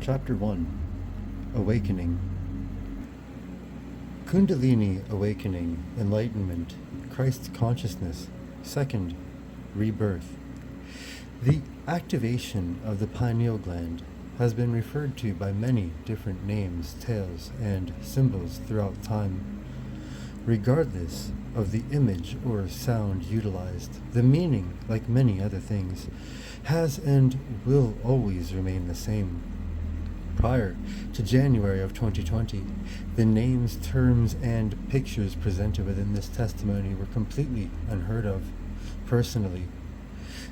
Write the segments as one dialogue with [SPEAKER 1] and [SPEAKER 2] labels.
[SPEAKER 1] Chapter 1 Awakening. Kundalini Awakening, Enlightenment, Christ Consciousness. Second, Rebirth. The activation of the pineal gland has been referred to by many different names, tales, and symbols throughout time. Regardless of the image or sound utilized, the meaning, like many other things, has and will always remain the same. Prior to January of 2020, the names, terms, and pictures presented within this testimony were completely unheard of. Personally,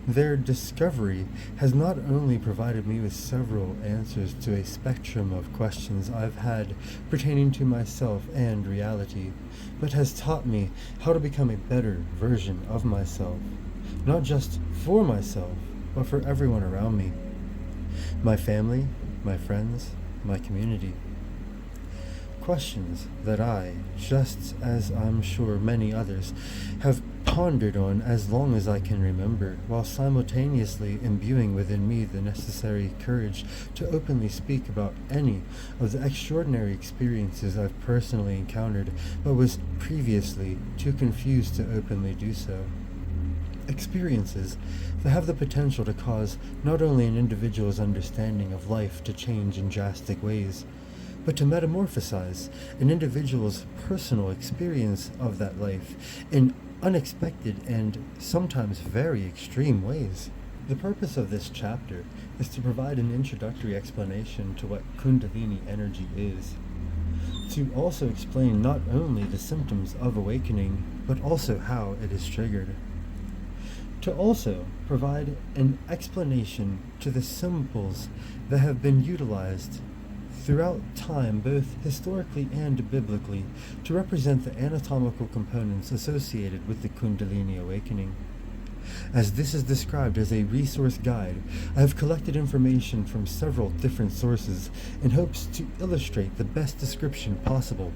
[SPEAKER 1] their discovery has not only provided me with several answers to a spectrum of questions I've had pertaining to myself and reality, but has taught me how to become a better version of myself, not just for myself, but for everyone around me. My family, my friends, my community. Questions that I, just as I'm sure many others, have pondered on as long as I can remember, while simultaneously imbuing within me the necessary courage to openly speak about any of the extraordinary experiences I've personally encountered, but was previously too confused to openly do so. Experiences that have the potential to cause not only an individual's understanding of life to change in drastic ways, but to metamorphosize an individual's personal experience of that life in unexpected and sometimes very extreme ways. The purpose of this chapter is to provide an introductory explanation to what Kundalini energy is, to also explain not only the symptoms of awakening, but also how it is triggered, to also provide an explanation to the symbols that have been utilized throughout time, both historically and biblically, to represent the anatomical components associated with the Kundalini awakening. As this is described as a resource guide, I have collected information from several different sources in hopes to illustrate the best description possible,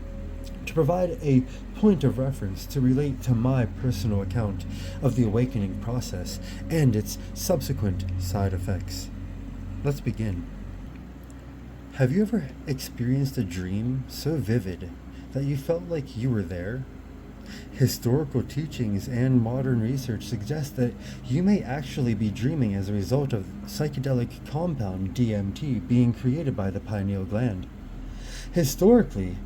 [SPEAKER 1] to provide a point of reference to relate to my personal account of the awakening process and its subsequent side effects. Let's begin. Have you ever experienced a dream so vivid that you felt like you were there? Historical teachings and modern research suggest that you may actually be dreaming as a result of psychedelic compound DMT being created by the pineal gland. Historically,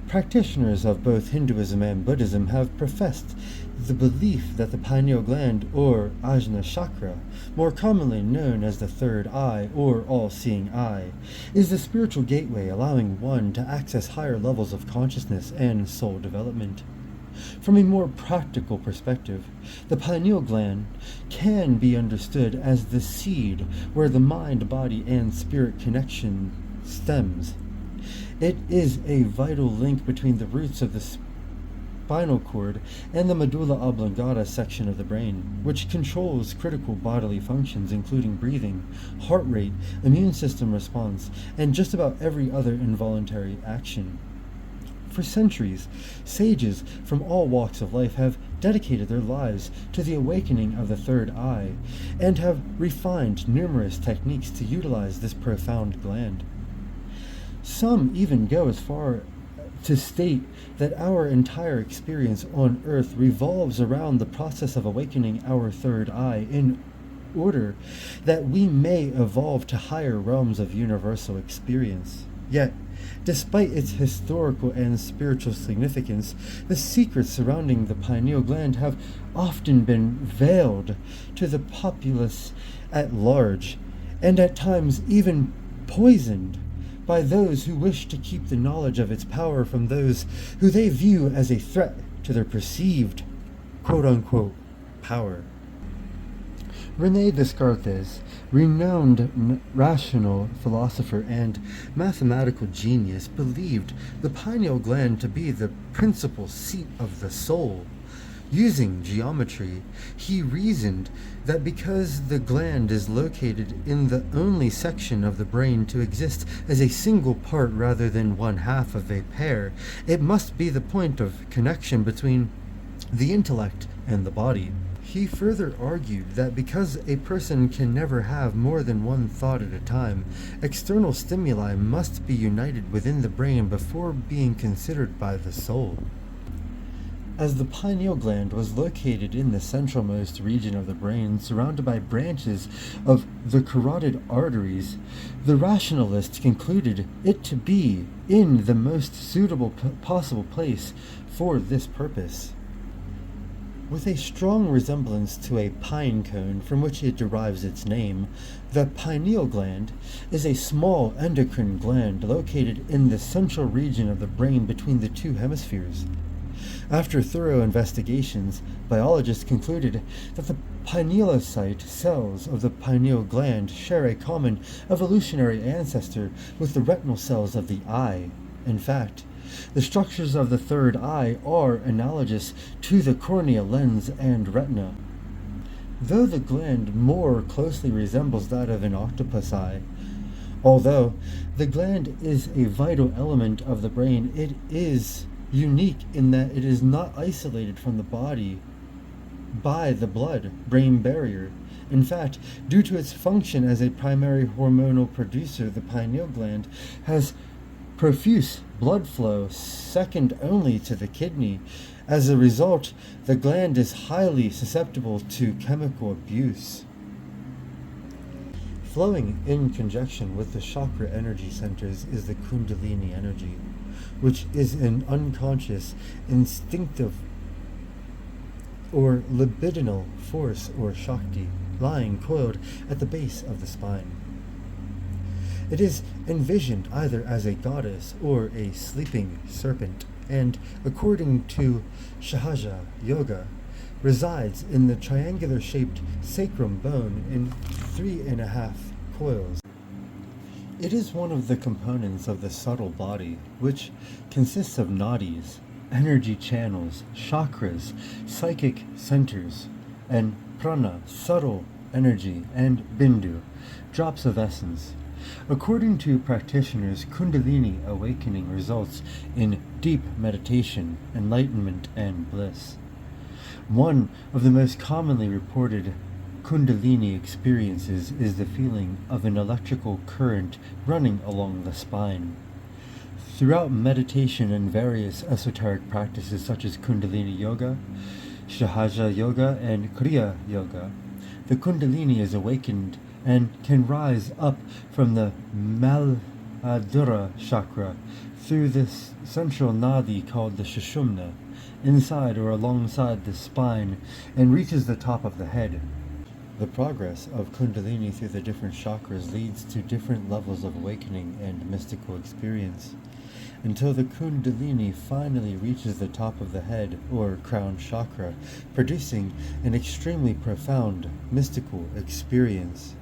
[SPEAKER 1] practitioners of both Hinduism and Buddhism have professed the belief that the pineal gland, or Ajna chakra, more commonly known as the third eye or all-seeing eye, is the spiritual gateway allowing one to access higher levels of consciousness and soul development. From a more practical perspective, the pineal gland can be understood as the seed where the mind, body, and spirit connection stems. It is a vital link between the roots of the spinal cord and the medulla oblongata section of the brain, which controls critical bodily functions including breathing, heart rate, immune system response, and just about every other involuntary action. For centuries, sages from all walks of life have dedicated their lives to the awakening of the third eye, and have refined numerous techniques to utilize this profound gland. Some even go as far to state that our entire experience on Earth revolves around the process of awakening our third eye in order that we may evolve to higher realms of universal experience. Yet, despite its historical and spiritual significance, the secrets surrounding the pineal gland have often been veiled to the populace at large, and at times even poisoned by those who wish to keep the knowledge of its power from those who they view as a threat to their perceived quote-unquote power. René Descartes, renowned rational philosopher and mathematical genius, believed the pineal gland to be the principal seat of the soul. Using geometry, he reasoned that because the gland is located in the only section of the brain to exist as a single part rather than one half of a pair, it must be the point of connection between the intellect and the body. He further argued that because a person can never have more than one thought at a time, external stimuli must be united within the brain before being considered by the soul. As the pineal gland was located in the centralmost region of the brain, surrounded by branches of the carotid arteries, the rationalist concluded it to be in the most suitable possible place for this purpose. With a strong resemblance to a pine cone from which it derives its name, the pineal gland is a small endocrine gland located in the central region of the brain between the two hemispheres. After thorough investigations, biologists concluded that the pinealocyte cells of the pineal gland share a common evolutionary ancestor with the retinal cells of the eye. In fact, the structures of the third eye are analogous to the cornea, lens, and retina. Though the gland more closely resembles that of an octopus eye, although the gland is a vital element of the brain, it is unique in that it is not isolated from the body by the blood-brain barrier. In fact, due to its function as a primary hormonal producer, the pineal gland has profuse blood flow second only to the kidney. As a result, the gland is highly susceptible to chemical abuse. Flowing in conjunction with the chakra energy centers is the Kundalini energy, which is an unconscious, instinctive, or libidinal force or Shakti, lying coiled at the base of the spine. It is envisioned either as a goddess or a sleeping serpent, and, according to Sahaja Yoga, resides in the triangular-shaped sacrum bone in 3.5 coils. It is one of the components of the subtle body, which consists of nadis, energy channels, chakras, psychic centers, and prana, subtle energy, and bindu, drops of essence. According to practitioners, Kundalini awakening results in deep meditation, enlightenment, and bliss. One of the most commonly reported Kundalini experiences is the feeling of an electrical current running along the spine. Throughout meditation and various esoteric practices such as Kundalini Yoga, Sahaja Yoga, and Kriya Yoga, the Kundalini is awakened and can rise up from the Muladhara chakra through this central nadi called the Sushumna, inside or alongside the spine, and reaches the top of the head. The progress of Kundalini through the different chakras leads to different levels of awakening and mystical experience, until the Kundalini finally reaches the top of the head, or crown chakra, producing an extremely profound mystical experience.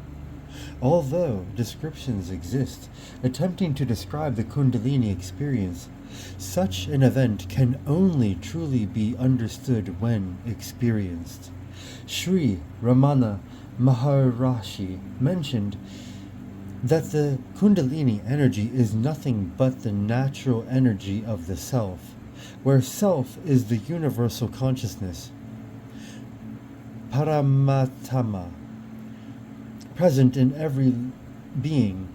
[SPEAKER 1] Although descriptions exist attempting to describe the Kundalini experience, such an event can only truly be understood when experienced. Sri Ramana Maharishi mentioned that the Kundalini energy is nothing but the natural energy of the self, where self is the universal consciousness, Paramatama, present in every being,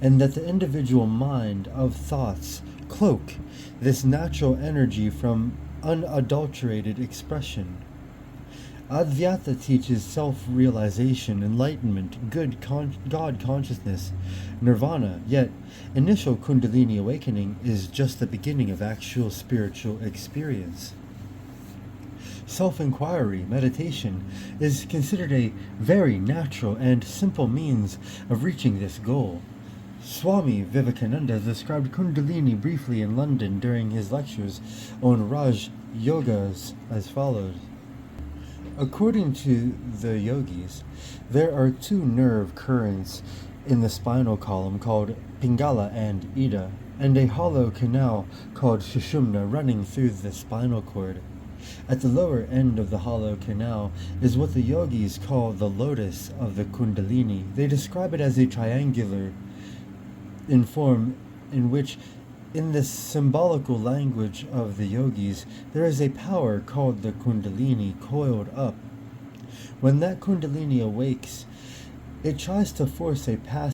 [SPEAKER 1] and that the individual mind of thoughts cloak this natural energy from unadulterated expression. Advaita teaches self-realization, enlightenment, God consciousness, nirvana, yet initial Kundalini awakening is just the beginning of actual spiritual experience. Self-inquiry, meditation, is considered a very natural and simple means of reaching this goal. Swami Vivekananda described Kundalini briefly in London during his lectures on Raj Yogas as follows. According to the yogis, there are two nerve currents in the spinal column called Pingala and Ida, and a hollow canal called Sushumna running through the spinal cord. At the lower end of the hollow canal is what the yogis call the lotus of the Kundalini. They describe it as a triangular in form, in which, in the symbolical language of the yogis, there is a power called the Kundalini coiled up When that Kundalini awakes, it tries to force a path